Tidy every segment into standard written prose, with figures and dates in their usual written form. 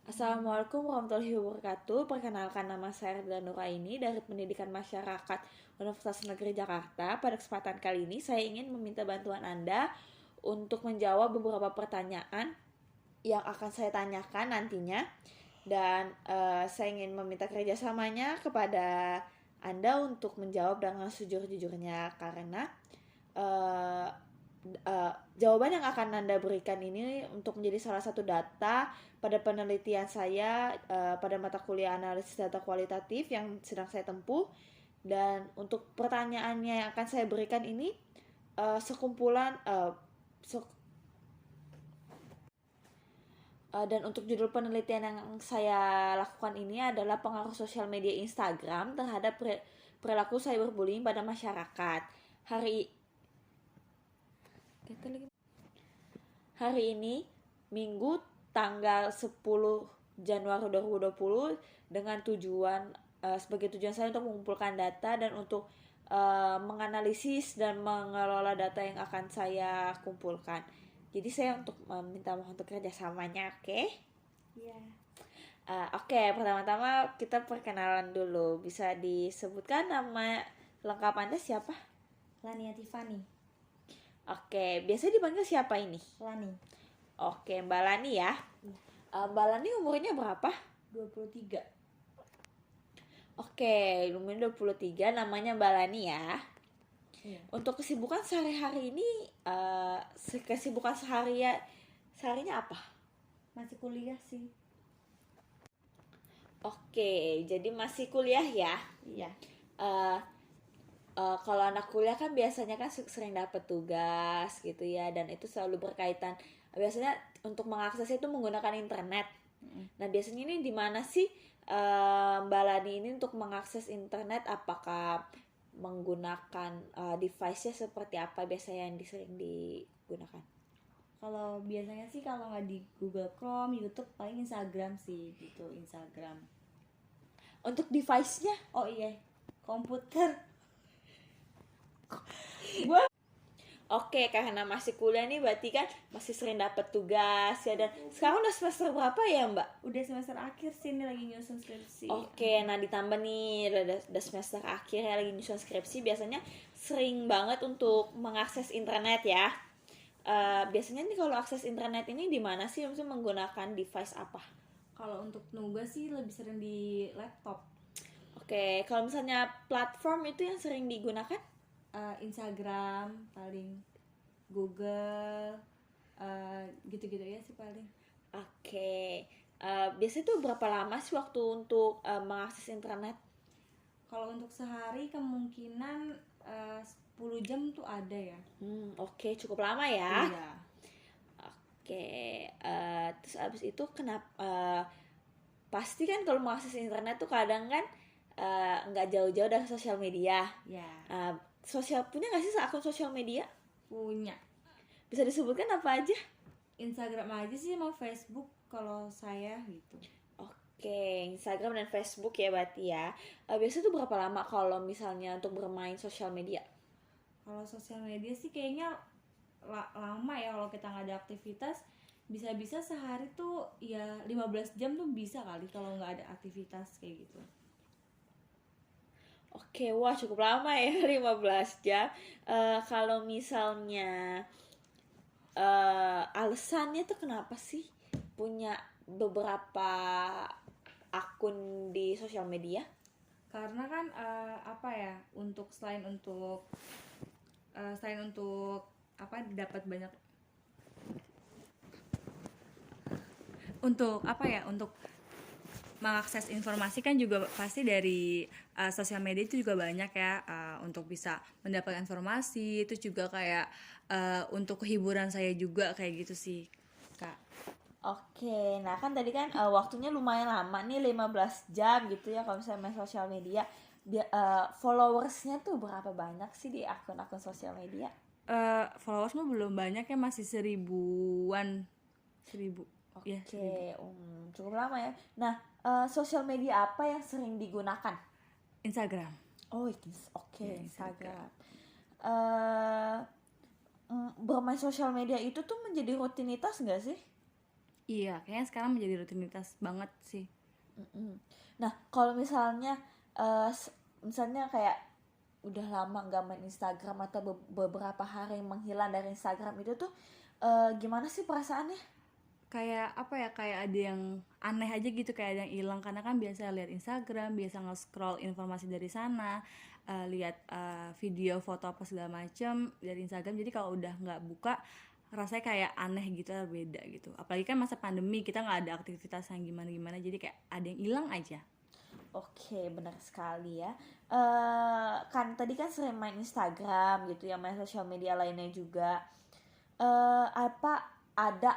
Assalamualaikum warahmatullahi wabarakatuh. Perkenalkan, nama saya Ridla Nuraini dari Pendidikan Masyarakat Universitas Negeri Jakarta. Pada kesempatan kali ini saya ingin meminta bantuan Anda untuk menjawab beberapa pertanyaan yang akan saya tanyakan nantinya. Dan saya ingin meminta kerjasamanya kepada Anda untuk menjawab dengan sejujur-jujurnya, karena uh, jawaban yang akan Anda berikan ini untuk menjadi salah satu data pada penelitian saya pada mata kuliah analisis data kualitatif yang sedang saya tempuh. Dan untuk pertanyaannya yang akan saya berikan ini sekumpulan dan untuk judul penelitian yang saya lakukan ini adalah pengaruh sosial media Instagram terhadap perilaku cyberbullying pada masyarakat. Hari ini Minggu tanggal 10 Januari 2020 dengan sebagai tujuan saya untuk mengumpulkan data dan untuk menganalisis dan mengelola data yang akan saya kumpulkan. Jadi saya minta mohon untuk kerjasamanya, oke? Okay? Iya. Oke, pertama-tama kita perkenalan dulu. Bisa disebutkan nama lengkap Anda siapa? Lania Tiffany. Oke, biasanya dipanggil siapa ini? Lani. Oke, Mbak Lani ya. Mbak Lani umurnya berapa? 23. Oke, umurnya 23, namanya Mbak Lani ya. Iya. Untuk kesibukan sehari-hari ini, kesibukan seharinya apa? Masih kuliah sih. Oke, jadi masih kuliah ya? Iya. Kalau anak kuliah kan biasanya kan sering dapat tugas gitu ya, dan itu selalu berkaitan. Biasanya untuk mengakses itu menggunakan internet. Nah, biasanya ini di mana sih Mbak Lani ini untuk mengakses internet? Apakah menggunakan device-nya seperti apa biasanya yang sering digunakan? Kalau biasanya sih kalau nggak di Google Chrome, YouTube, paling Instagram sih gitu, Instagram. Untuk device-nya? Oh iya, komputer. Oke, karena masih kuliah nih berarti kan masih sering dapat tugas ya. Dan sekarang udah semester berapa ya, Mbak? Udah semester akhir sih, ini lagi nyusun skripsi. Oke, nah ditambah nih udah semester akhir ya, lagi nyusun skripsi, biasanya sering banget untuk mengakses internet ya. Biasanya nih kalau akses internet ini di mana sih? Maksudnya menggunakan device apa? Kalau untuk nugas sih lebih sering di laptop. Oke, kalau misalnya platform itu yang sering digunakan? Instagram paling, Google, gitu-gitu ya sih paling. Oke, biasanya tuh berapa lama sih waktu untuk mengakses internet? Kalau untuk sehari kemungkinan 10 jam tuh ada ya. Oke, cukup lama ya. Iya. Oke, terus abis itu kenapa? Pasti kan kalau mengakses internet tuh kadang kan nggak jauh-jauh dari sosial media. Ya. Punya nggak sih akun sosial media? Punya. Bisa disebutkan apa aja? Instagram aja sih sama Facebook kalau saya gitu. Oke, Instagram dan Facebook ya berarti ya. Biasanya tuh berapa lama kalau misalnya untuk bermain sosial media? Kalau sosial media sih kayaknya lama ya, kalau kita nggak ada aktivitas. Bisa-bisa sehari tuh ya 15 jam tuh bisa kali kalau nggak ada aktivitas kayak gitu. Oke, wah cukup lama ya 15 jam. Kalau misalnya alasannya tuh kenapa sih punya beberapa akun di sosial media? Karena kan apa ya, untuk selain untuk apa, dapat banyak untuk apa ya, untuk mengakses informasi kan juga pasti dari sosial media itu juga banyak ya, untuk bisa mendapatkan informasi itu juga kayak untuk kehiburan saya juga kayak gitu sih Kak. Oke, nah kan tadi kan waktunya lumayan lama nih 15 jam gitu ya kalau misalnya main sosial media. Followersnya tuh berapa banyak sih di akun-akun sosial media? Followers mah belum banyak ya, masih 1000-an. Oke, Ya, 1000. Cukup lama ya. Nah, sosial media apa yang sering digunakan? Instagram. Oh, oke, Ya, Instagram. Bermain sosial media itu tuh menjadi rutinitas nggak sih? Iya, kayaknya sekarang menjadi rutinitas banget sih. Mm-mm. Nah, kalau misalnya misalnya kayak udah lama nggak main Instagram atau beberapa hari menghilang dari Instagram itu tuh gimana sih perasaannya? Kayak apa ya, kayak ada yang aneh aja gitu, kayak ada yang hilang karena kan biasa lihat Instagram, biasa nge-scroll informasi dari sana, lihat video foto apa segala macem dari Instagram. Jadi kalau udah nggak buka rasanya kayak aneh gitu, beda gitu. Apalagi kan masa pandemi, kita nggak ada aktivitas yang gimana gimana, jadi kayak ada yang hilang aja. Oke, benar sekali ya. Kan tadi kan sering main Instagram gitu ya, main sosial media lainnya juga. Apa ada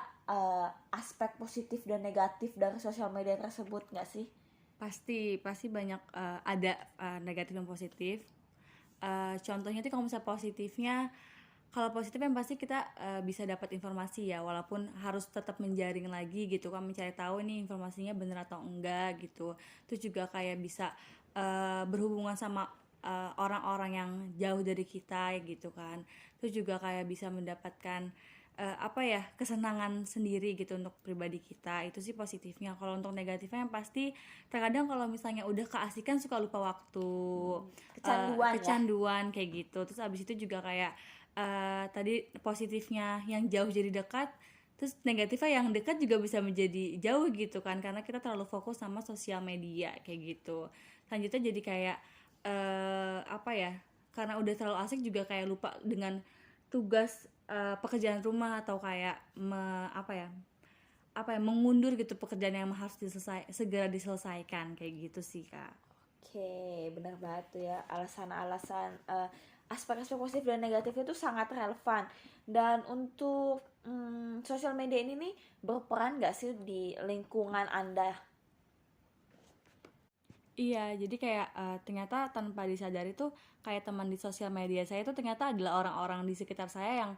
aspek positif dan negatif dari sosial media tersebut nggak sih? Pasti banyak, ada negatif dan positif. Contohnya tuh kalau misalnya positifnya, kalau positif yang pasti kita bisa dapat informasi ya, walaupun harus tetap menjaring lagi gitu kan, mencari tahu nih informasinya bener atau enggak gitu. Terus juga kayak bisa berhubungan sama orang-orang yang jauh dari kita gitu kan. Terus juga kayak bisa mendapatkan apa ya, kesenangan sendiri gitu untuk pribadi kita. Itu sih positifnya. Kalau untuk negatifnya yang pasti terkadang kalau misalnya udah keasikan suka lupa waktu, Kecanduan ya. kecanduan kayak gitu. Terus abis itu juga kayak tadi positifnya yang jauh jadi dekat, terus negatifnya yang dekat juga bisa menjadi jauh gitu kan, karena kita terlalu fokus sama sosial media kayak gitu. Selanjutnya jadi kayak apa ya, karena udah terlalu asik juga kayak lupa dengan tugas pekerjaan rumah, atau kayak apa ya, mengundur gitu pekerjaan yang harus segera diselesaikan kayak gitu sih kak. Oke, benar banget tuh ya, alasan-alasan aspek-aspek positif dan negatif itu sangat relevan. Dan untuk sosial media ini nih berperan nggak sih di lingkungan Anda? Iya, jadi kayak ternyata tanpa disadari tuh kayak teman di sosial media saya tuh ternyata adalah orang-orang di sekitar saya yang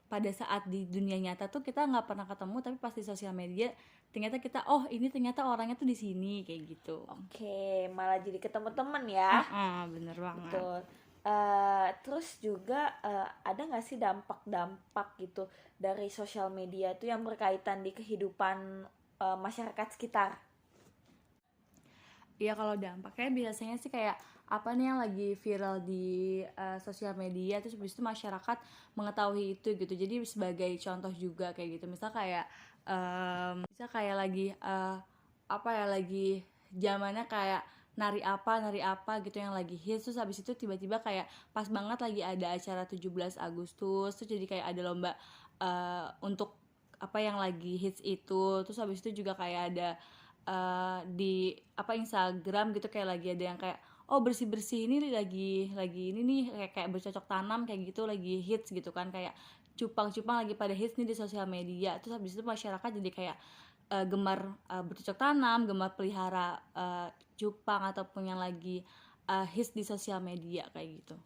pada saat di dunia nyata tuh kita nggak pernah ketemu, tapi pas di sosial media ternyata kita, oh ini ternyata orangnya tuh di sini kayak gitu. Oke, malah jadi ketemu temen ya. Bener banget. Betul. Terus juga ada nggak sih dampak-dampak gitu dari sosial media itu yang berkaitan di kehidupan masyarakat sekitar? Iya, kalau dampaknya biasanya sih kayak apa nih yang lagi viral di sosial media, terus habis itu masyarakat mengetahui itu gitu. Jadi sebagai contoh juga kayak gitu. Misal kayak lagi apa ya, lagi zamannya kayak nari apa gitu yang lagi hits, terus habis itu tiba-tiba kayak pas banget lagi ada acara 17 Agustus, terus jadi kayak ada lomba untuk apa yang lagi hits itu. Terus habis itu juga kayak ada di apa Instagram gitu, kayak lagi ada yang kayak, oh bersih bersih ini lagi ini nih, kayak bercocok tanam kayak gitu lagi hits gitu kan, kayak cupang-cupang lagi pada hits nih di sosial media. Terus habis itu masyarakat jadi kayak gemar bercocok tanam, gemar pelihara cupang ataupun yang lagi hits di sosial media kayak gitu.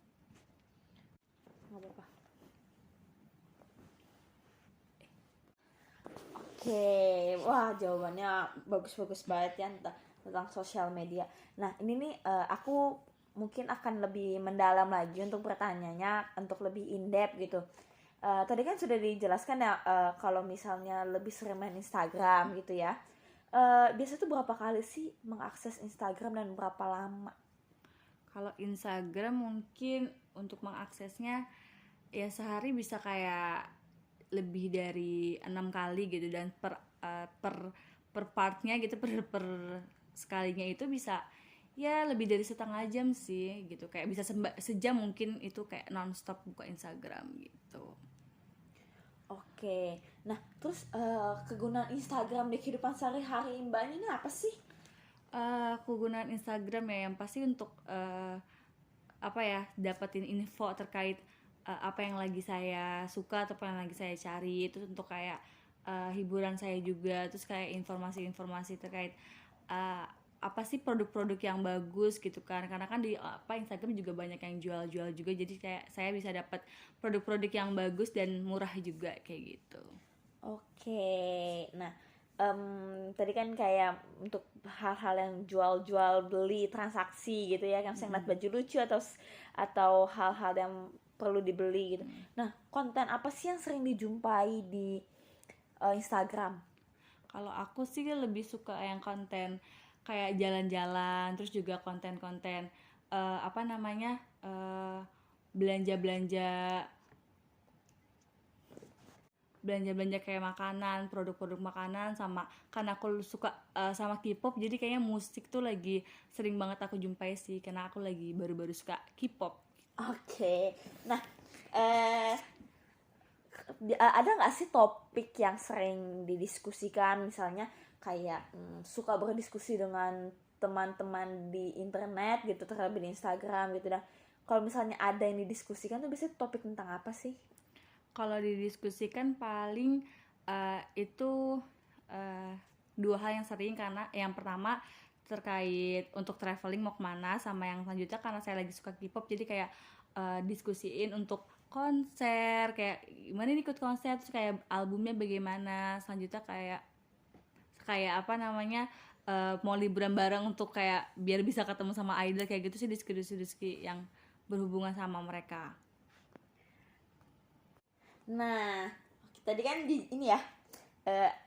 Nggak apa-apa. Oke, wah jawabannya bagus-bagus banget ya tentang sosial media. Nah ini nih aku mungkin akan lebih mendalam lagi untuk pertanyaannya, untuk lebih in-depth gitu. Tadi kan sudah dijelaskan ya kalau misalnya lebih sering main Instagram gitu ya. Biasa tuh berapa kali sih mengakses Instagram dan berapa lama? Kalau Instagram mungkin untuk mengaksesnya ya sehari bisa kayak lebih dari 6 kali gitu, dan per partnya gitu, per sekalinya itu bisa ya lebih dari setengah jam sih gitu, kayak bisa sejam mungkin itu kayak nonstop buka Instagram gitu. Oke, nah terus kegunaan Instagram di kehidupan sehari-hari Mbak ini apa sih? Kegunaan Instagram ya yang pasti untuk apa ya, dapetin info terkait apa yang lagi saya suka atau apa yang lagi saya cari. Itu untuk kayak hiburan saya juga, terus kayak informasi-informasi terkait uh, apa sih produk-produk yang bagus gitu kan, karena kan di apa Instagram juga banyak yang jual-jual juga, jadi kayak saya bisa dapat produk-produk yang bagus dan murah juga kayak gitu. Oke, nah tadi kan kayak untuk hal-hal yang jual-jual beli transaksi gitu ya, yang saya ngeliat baju lucu atau hal-hal yang perlu dibeli gitu. Nah, konten apa sih yang sering dijumpai di Instagram? Kalau aku sih lebih suka yang konten kayak jalan-jalan, terus juga konten-konten apa namanya, belanja-belanja belanja-belanja kayak makanan, produk-produk makanan, sama karena aku suka sama K-pop, jadi kayaknya musik tuh lagi sering banget aku jumpai sih, karena aku lagi baru-baru suka K-pop. Oke. Nah, eh ada nggak sih topik yang sering didiskusikan, misalnya kayak suka berdiskusi dengan teman-teman di internet gitu, terlebih di Instagram gitu. Dan kalau misalnya ada yang didiskusikan tuh biasanya topik tentang apa sih? Kalau didiskusikan paling itu uh, dua hal yang sering, karena yang pertama terkait untuk traveling mau kemana, sama yang selanjutnya karena saya lagi suka K-pop, jadi kayak diskusiin untuk konser, kayak gimana nih ikut konser, terus kayak albumnya bagaimana, selanjutnya kayak kayak apa namanya, mau liburan bareng untuk kayak biar bisa ketemu sama idol, kayak gitu sih, diskusi-diskusi yang berhubungan sama mereka. Nah, tadi kan ini ya,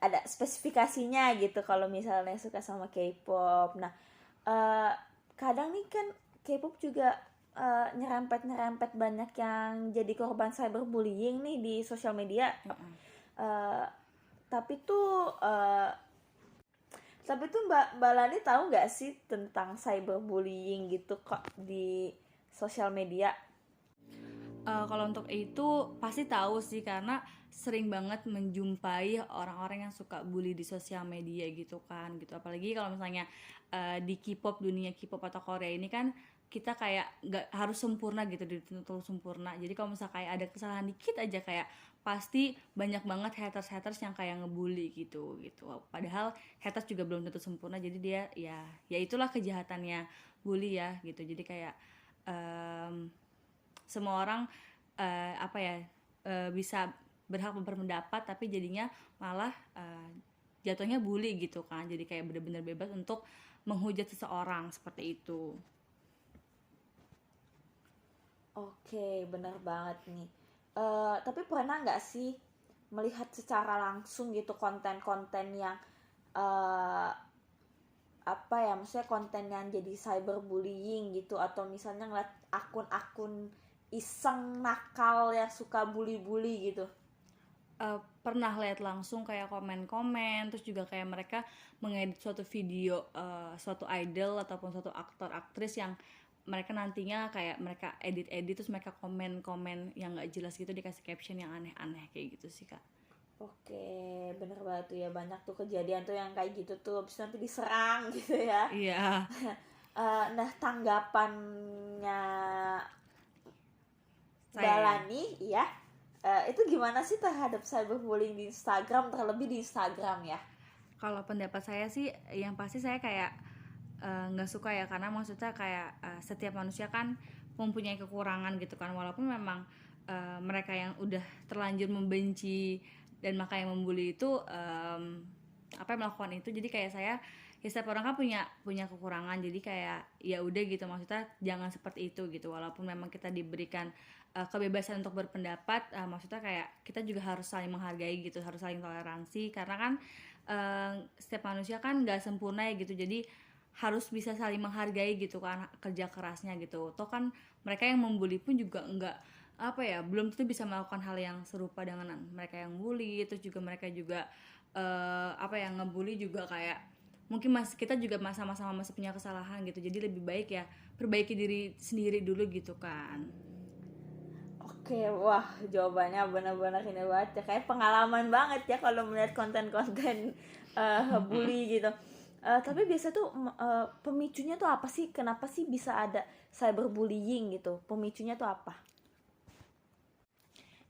ada spesifikasinya gitu kalau misalnya suka sama K-pop. Nah, eh, kadang nih kan K-pop juga nyerempet banyak yang jadi korban cyberbullying nih di sosial media. Eh, tapi tuh eh, tapi tuh Mbak Lani tahu nggak sih tentang cyberbullying gitu kok di sosial media? Kalau untuk itu pasti tahu sih, karena sering banget menjumpai orang-orang yang suka bully di sosial media gitu kan, gitu. Apalagi kalau misalnya di K-pop, dunia K-pop atau Korea ini kan kita kayak nggak harus sempurna gitu, dituntut sempurna. Jadi kalau misalnya kayak ada kesalahan dikit aja, kayak pasti banyak banget haters yang kayak ngebully gitu gitu. Padahal haters juga belum tentu sempurna, jadi dia ya itulah kejahatannya bully ya gitu. Jadi kayak em, semua orang apa ya, bisa berhak berpendapat, tapi jadinya malah jatuhnya bully gitu kan, jadi kayak bener-bener bebas untuk menghujat seseorang seperti itu. Oke, benar banget nih. Tapi pernah nggak sih melihat secara langsung gitu konten-konten yang eh apa ya, maksudnya konten yang jadi cyberbullying gitu, atau misalnya ngeliat akun-akun iseng nakal yang suka bully-bully gitu? Pernah lihat langsung kayak komen-komen, terus juga kayak mereka mengedit suatu video suatu idol ataupun suatu aktor aktris yang mereka nantinya kayak mereka edit terus mereka komen-komen yang nggak jelas gitu, dikasih caption yang aneh-aneh kayak gitu sih, Kak. Oke, bener banget tuh ya, banyak tuh kejadian tuh yang kayak gitu tuh, abis nanti diserang gitu ya. Iya. Nah, tanggapannya Saya ya, Balani ya, itu gimana sih terhadap cyberbullying di Instagram, terlebih di Instagram ya? kalau pendapat saya sih yang pasti saya kayak nggak suka ya, karena maksudnya kayak setiap manusia kan mempunyai kekurangan gitu kan, walaupun memang mereka yang udah terlanjur membenci dan makanya membuli itu apa yang melakukan itu, jadi kayak saya ya, setiap orang kan punya punya kekurangan, jadi kayak ya udah gitu, maksudnya jangan seperti itu gitu, walaupun memang kita diberikan kebebasan untuk berpendapat, maksudnya kayak kita juga harus saling menghargai gitu, harus saling toleransi, karena kan setiap manusia kan nggak sempurna ya gitu, jadi harus bisa saling menghargai gitu kan kerja kerasnya gitu. Toh kan mereka yang membuli pun juga enggak apa ya, belum tentu bisa melakukan hal yang serupa dengan mereka yang bully. Terus juga mereka juga apa yang ngebully juga kayak mungkin kita juga sama-sama masih punya kesalahan gitu. Jadi lebih baik ya perbaiki diri sendiri dulu gitu kan. Oke, wah jawabannya benar-benar ini banget ya, kayak pengalaman banget ya kalau melihat konten-konten bully gitu. Tapi biasa tuh pemicunya tuh apa sih? Kenapa sih bisa ada cyberbullying gitu? Pemicunya tuh apa?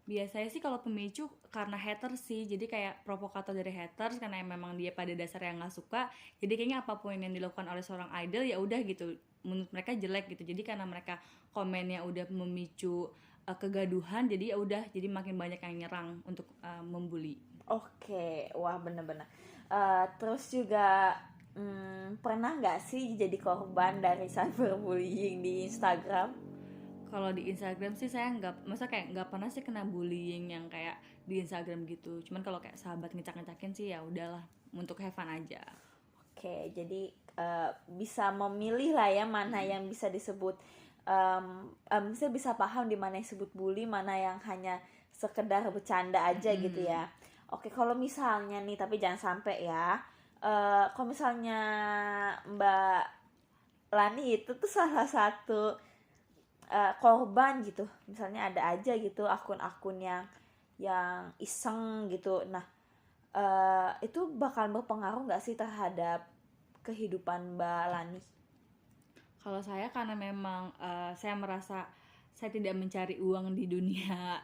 Biasanya sih kalau pemicu karena haters sih, jadi kayak provokator dari haters, karena memang dia pada dasarnya nggak suka, jadi kayaknya apapun yang dilakukan oleh seorang idol ya udah gitu, menurut mereka jelek gitu, jadi karena mereka komennya udah memicu kegaduhan, jadi ya udah, jadi makin banyak yang nyerang untuk membuli. Oke, wah bener-bener. Terus juga pernah nggak sih jadi korban dari cyberbullying di Instagram? Kalau di Instagram sih saya nggak, masa kayak nggak pernah sih kena bullying yang kayak di Instagram gitu, cuman kalau kayak sahabat ngecak-ngecakin sih ya udahlah, untuk have fun aja. Oke, jadi bisa memilih lah ya mana yang bisa disebut bisa paham di mana yang disebut bully, mana yang hanya sekedar bercanda aja gitu ya. Oke, kalau misalnya nih, tapi jangan sampai ya. Kalau misalnya Mbak Lani itu tuh salah satu korban gitu, misalnya ada aja gitu akun-akun yang iseng gitu. Nah, itu bakal berpengaruh nggak sih terhadap kehidupan Mbak Lani? Kalau saya karena memang saya merasa saya tidak mencari uang di dunia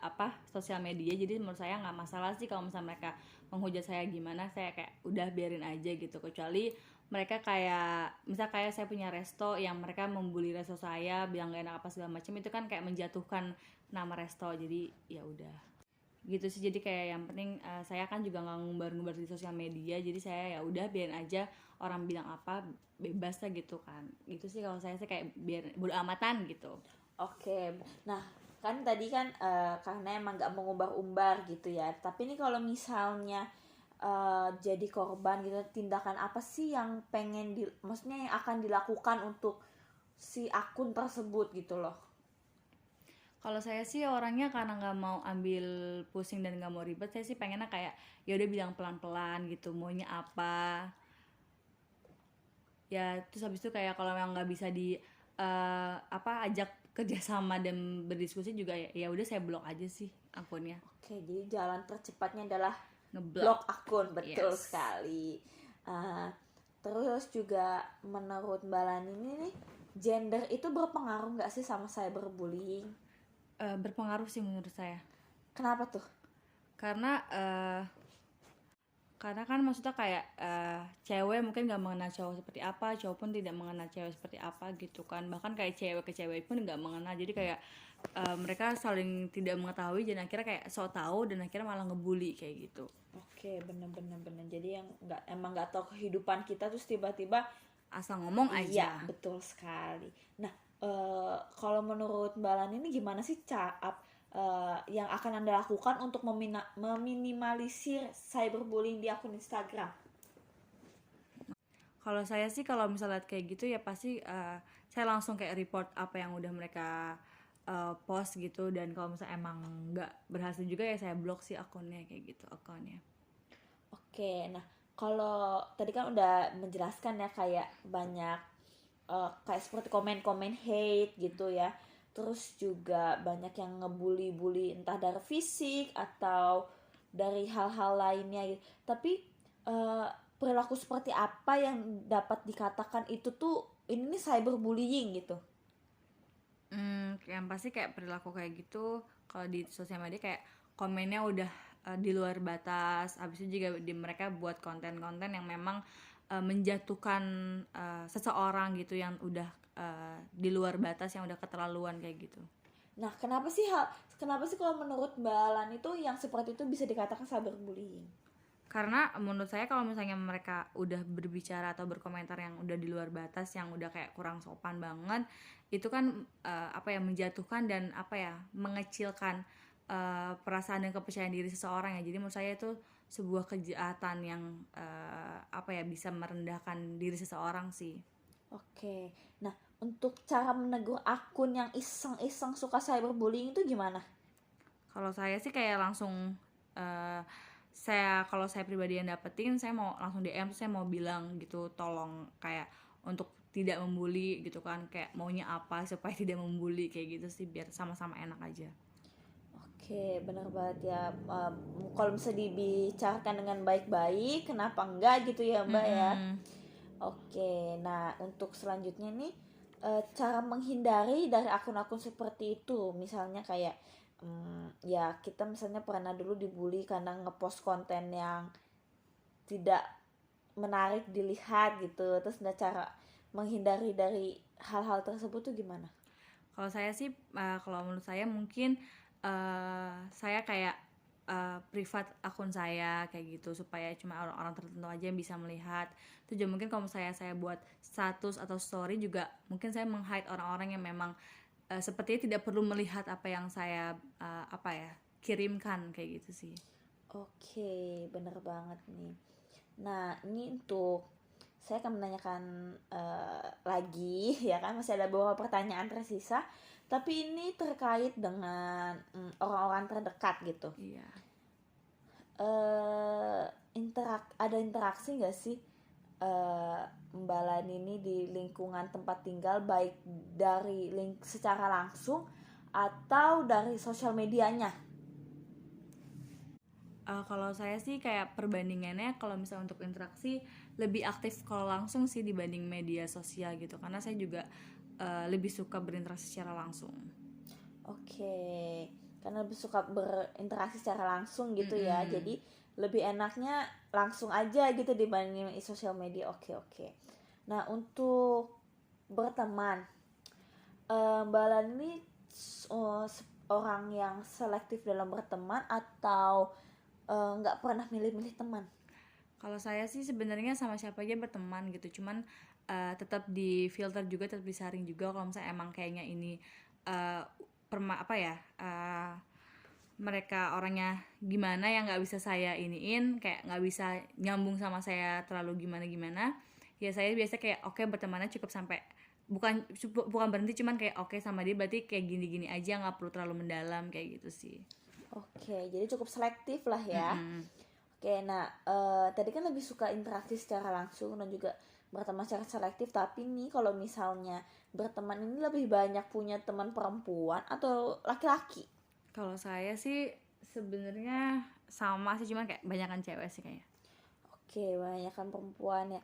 sosial media, jadi menurut saya nggak masalah sih kalau misalnya mereka menghujat saya gimana, saya kayak udah biarin aja gitu. Kecuali mereka kayak misal kayak saya punya resto yang mereka membuli resto saya, bilang gak enak apa segala macam, itu kan kayak menjatuhkan nama resto, jadi ya udah gitu sih. Jadi kayak yang penting saya kan juga nggak ngumbar-ngumbar di sosial media, jadi saya ya udah biarin aja orang bilang apa, bebas lah gitu kan. Gitu sih kalau saya sih, kayak biar bodo amatan gitu. Oke, nah kan tadi kan karena emang nggak mengumbar-umbar gitu ya. Tapi ini kalau misalnya jadi korban gitu, tindakan apa sih yang maksudnya yang akan dilakukan untuk si akun tersebut gitu loh? Kalau saya sih orangnya karena nggak mau ambil pusing dan nggak mau ribet, saya sih pengennya kayak ya udah bilang pelan-pelan gitu maunya apa ya. Terus habis itu kayak kalau memang nggak bisa ajak kerjasama dan berdiskusi juga, ya udah saya blok aja sih akunnya. Oke, jadi jalan tercepatnya adalah Ngeblok. blok akun, betul Yes. sekali. Terus juga menurut Mbak Lani ini nih, gender itu berpengaruh nggak sih sama cyberbullying? Berpengaruh sih menurut saya. Kenapa tuh? Karena kan maksudnya kayak cewek mungkin nggak mengenal cowok seperti apa, cowok pun tidak mengenal cewek seperti apa gitu kan. Bahkan kayak cewek ke cewek pun nggak mengenal, jadi kayak mereka saling tidak mengetahui dan akhirnya kayak sok tahu dan akhirnya malah ngebully kayak gitu. Oke, bener. Jadi yang emang nggak tahu kehidupan kita terus tiba-tiba Asal ngomong aja. Iya, betul sekali. Nah, kalau menurut Mbak Lani ini gimana sih yang akan Anda lakukan untuk meminimalisir cyberbullying di akun Instagram? Kalau saya sih kalau misalnya kayak gitu ya pasti saya langsung kayak report apa yang udah mereka post gitu, dan kalau misalnya emang nggak berhasil juga ya saya blok sih akunnya kayak gitu, akunnya. Oke, nah kalau tadi kan udah menjelaskan ya kayak banyak kayak seperti komen-komen hate gitu ya. Terus juga banyak yang ngebully-bully entah dari fisik atau dari hal-hal lainnya gitu. Tapi perilaku seperti apa yang dapat dikatakan itu tuh ini nih cyberbullying gitu? Yang pasti kayak perilaku kayak gitu kalau di sosial media kayak komennya udah di luar batas. Habis itu juga mereka buat konten-konten yang memang menjatuhkan seseorang gitu, yang udah di luar batas, yang udah keterlaluan kayak gitu. Nah, kenapa sih kalau menurut Mbak Lan itu yang seperti itu bisa dikatakan cyberbullying? Karena menurut saya kalau misalnya mereka udah berbicara atau berkomentar yang udah di luar batas, yang udah kayak kurang sopan banget, itu kan menjatuhkan dan mengecilkan perasaan dan kepercayaan diri seseorang ya. Jadi menurut saya itu sebuah kejahatan yang bisa merendahkan diri seseorang sih. Oke. Nah, untuk cara menegur akun yang iseng-iseng suka cyberbullying itu gimana? Kalau saya sih kayak langsung kalau saya pribadi yang dapetin, saya mau langsung DM, saya mau bilang gitu, tolong kayak untuk tidak membuli gitu kan, kayak maunya apa supaya tidak membuli kayak gitu sih, biar sama-sama enak aja. Oke, benar banget ya. Kalau bisa dibicarakan dengan baik-baik, kenapa enggak gitu ya Mbak ya? Oke, nah untuk selanjutnya nih, cara menghindari dari akun-akun seperti itu, misalnya kayak ya kita misalnya pernah dulu dibully karena ngepost konten yang tidak menarik dilihat gitu, terus cara menghindari dari hal-hal tersebut tuh gimana? Kalau saya sih kalau menurut saya mungkin saya kayak privat akun saya kayak gitu, supaya cuma orang-orang tertentu aja yang bisa melihat. Itu juga mungkin kalau saya buat status atau story juga mungkin saya meng-hide orang-orang yang memang sepertinya tidak perlu melihat apa yang saya kirimkan kayak gitu sih. Oke, bener banget nih. Nah, ini untuk saya akan menanyakan lagi ya kan, masih ada beberapa pertanyaan tersisa, tapi ini terkait dengan orang-orang terdekat gitu. Iya. Ada interaksi nggak sih Mbak Lani ini di lingkungan tempat tinggal, baik dari secara langsung atau dari sosial medianya? Kalau saya sih kayak perbandingannya kalau misalnya untuk interaksi lebih aktif kalau langsung sih dibanding media sosial gitu, karena saya juga lebih suka berinteraksi secara langsung. Oke, karena lebih suka berinteraksi secara langsung gitu ya, jadi lebih enaknya langsung aja gitu dibanding sosial media. Oke. Nah, untuk berteman, Mbak Lani ini orang yang selektif dalam berteman atau nggak pernah milih-milih teman? Kalau saya sih sebenarnya sama siapa aja berteman gitu, cuman tetap di filter juga, tetap disaring juga kalau misalnya emang kayaknya ini uh, mereka orangnya gimana yang nggak bisa saya iniin, kayak nggak bisa nyambung sama saya terlalu gimana ya saya biasa kayak oke, bertemannya cukup sampai bukan berhenti, cuman kayak oke sama dia berarti kayak gini-gini aja, nggak perlu terlalu mendalam kayak gitu sih. Oke, jadi cukup selektif lah ya. Oke, nah tadi kan lebih suka interaksi secara langsung dan juga berteman secara selektif, tapi nih kalau misalnya berteman ini lebih banyak punya teman perempuan atau laki-laki? Kalau saya sih sebenarnya sama sih, cuman kayak banyakan cewek sih kayaknya. Oke, banyakkan perempuan ya.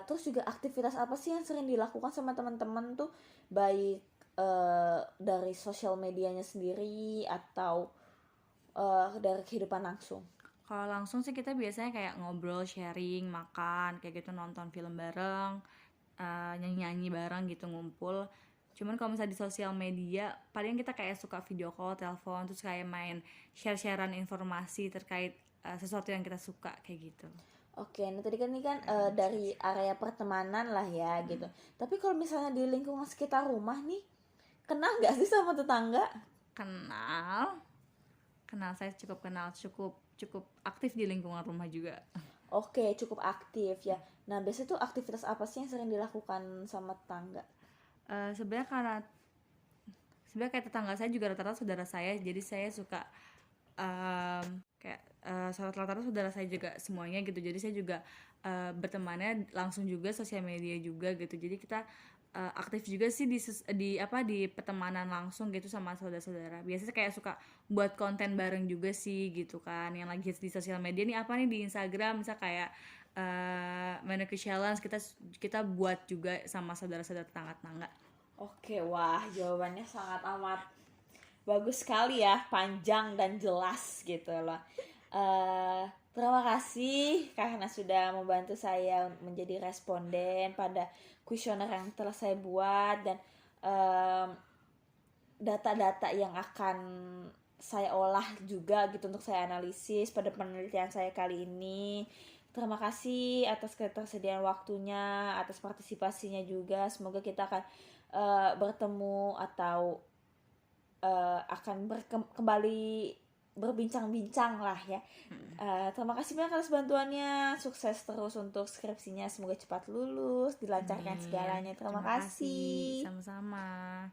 Terus juga aktivitas apa sih yang sering dilakukan sama teman-teman tuh, baik dari sosial medianya sendiri atau dari kehidupan langsung? Kalau langsung sih kita biasanya kayak ngobrol, sharing, makan, kayak gitu, nonton film bareng, nyanyi-nyanyi bareng gitu, ngumpul. Cuman kalau misalnya di sosial media, paling kita kayak suka video call, telepon, terus kayak main share-sharean informasi terkait sesuatu yang kita suka kayak gitu. Oke, nah tadi kan ini kan dari area pertemanan lah ya gitu. Tapi kalau misalnya di lingkungan sekitar rumah nih, kenal nggak sih sama tetangga? Kenal, saya cukup aktif di lingkungan rumah juga. Oke, cukup aktif ya. Nah, biasanya tuh aktivitas apa sih yang sering dilakukan sama tetangga? Sebenarnya kayak tetangga saya juga rata-rata saudara saya, jadi saya suka kayak rata-rata saudara saya juga semuanya gitu, jadi saya juga bertemannya langsung juga, sosial media juga gitu, jadi kita aktif juga sih di pertemanan langsung gitu sama saudara-saudara. Biasanya kayak suka buat konten bareng juga sih gitu kan, yang lagi di sosial media nih apa nih di Instagram, misal kayak Mannequin Challenge, kita buat juga sama saudara-saudara tetangga-tetangga. Oke, wah jawabannya sangat amat bagus sekali ya, panjang dan jelas gitu loh. Terima kasih karena sudah membantu saya menjadi responden pada kuesioner yang telah saya buat, dan data-data yang akan saya olah juga gitu untuk saya analisis pada penelitian saya kali ini. Terima kasih atas ketersediaan waktunya, atas partisipasinya juga. Semoga kita akan bertemu atau akan kembali berbincang-bincang lah ya. Terima kasih banyak atas bantuannya. Sukses terus untuk skripsinya. Semoga cepat lulus, dilancarkan segalanya. Terima kasih. Sama-sama.